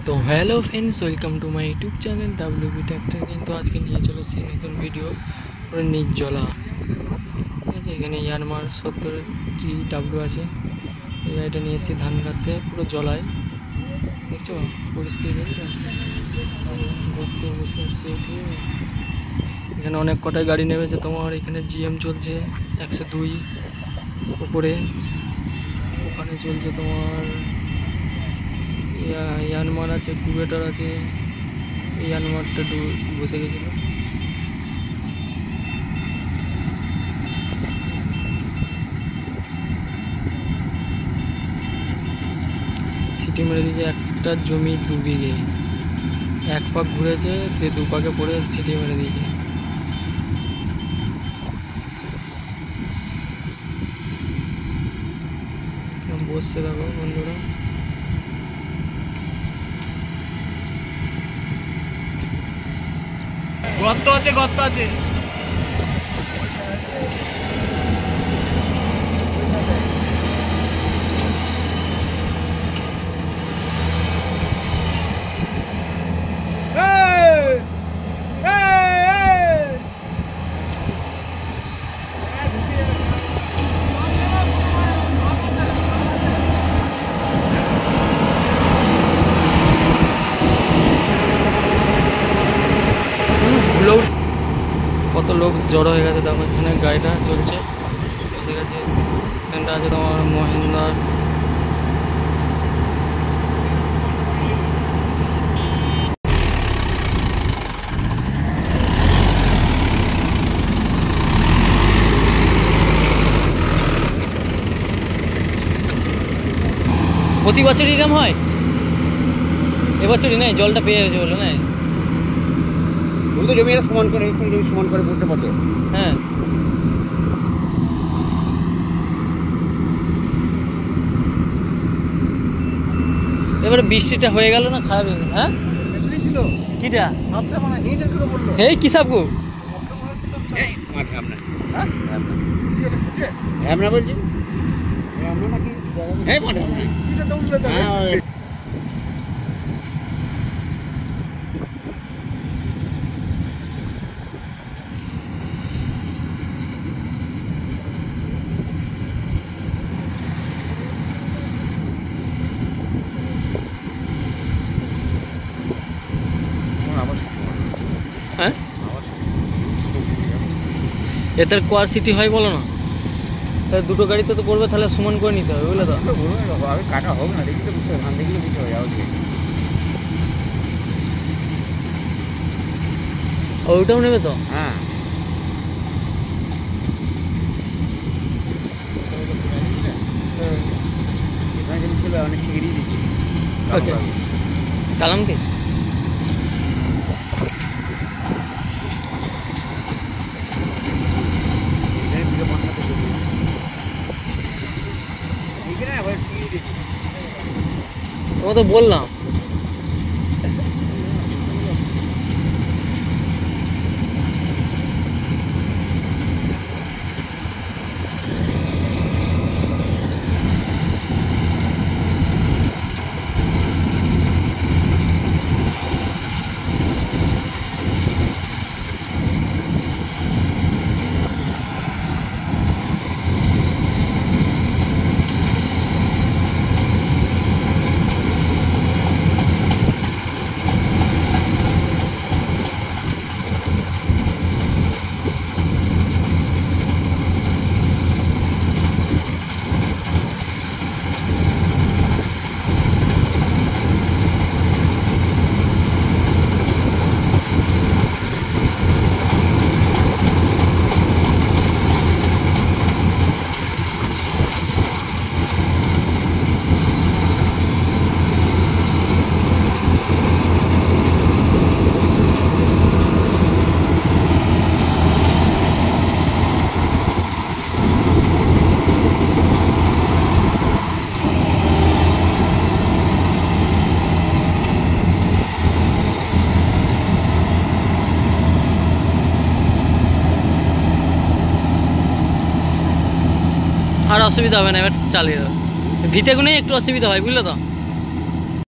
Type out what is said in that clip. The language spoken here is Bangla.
তো hello friends, welcome to my YouTube channel WB tractor. কিন্তু আজকে নিয়ে চলেছি নতুন ভিডিও, পুরো নির্জলা। ঠিক আছে, এখানে ইয়ারমার 70 আছে। এই গাড়িটা নিয়ে এসেছি ধান কাটতে, পুরো জলায়। দেখছো পরিস্থিতি, দেখছো ঘুরতে বসে হচ্ছে। ঠিক আছে, এখানে অনেক কটাই গাড়ি নেমেছে তোমার। এখানে জিএম চলছে 102 উপরে, ওখানে চলছে তোমার ইয়ানমার আছে, কুবেটার আছে। ইয়ানমারটা বসে গেছিল। সিটি মেরে দিয়েছে একটা জমি 2 বিঘে, 1 পাক ঘুরেছে, 2 পাকে পড়ে সিটি মেরে দিয়েছে। বসছে দেখো বন্ধুরা। গর্ত আছে, গর্ত আছে। কত লোক জড়ো হয়ে গেছে দেখো, এখানে গাড়িটা চলছে, বসে গেছে। এখানটা আছে তোমার মহিন্দ্রার। প্রতি বছরই এরকম হয়, এবছরই নেই, জলটা পেয়ে গেছে বলে না। তো জমি সমান করে, একটু জমি সমান করে পড়তে পারতো। হ্যাঁ, এবারে বৃষ্টিটা হয়ে গেল না, খারাপ হয়ে গেল। হ্যাঁ ছিল কিটা সাতটা মানে এই যে করে বললো, এই কি সাবগো এই মার আমরা হ্যাঁ আমরা বলছি আমরা নাকি এই মার স্পিডে দৌড়লে তো। হ্যাঁ হ্যাঁ, এতে কোয়ার সিটি হয় বলো না, তাহলে দুটো গাড়িতে তো পড়বে, তাহলে সমান করে নিতে হবে, বুঝলে তো। আমি কাটা হোক না, দেখি তো বুঝতে হবে, ধান দেখলে বুঝতে হবে যাও। ওইটাও নেবে তো। হ্যাঁ ছিল অনেক ছিঁড়িয়ে দিচ্ছি। ওকে, কালাম কি ও তো বললাম। আর অসুবিধা হবে না, এবার চালিয়ে দেবো। ভিতে গুনে একটু অসুবিধা হয়, বুঝলে তো।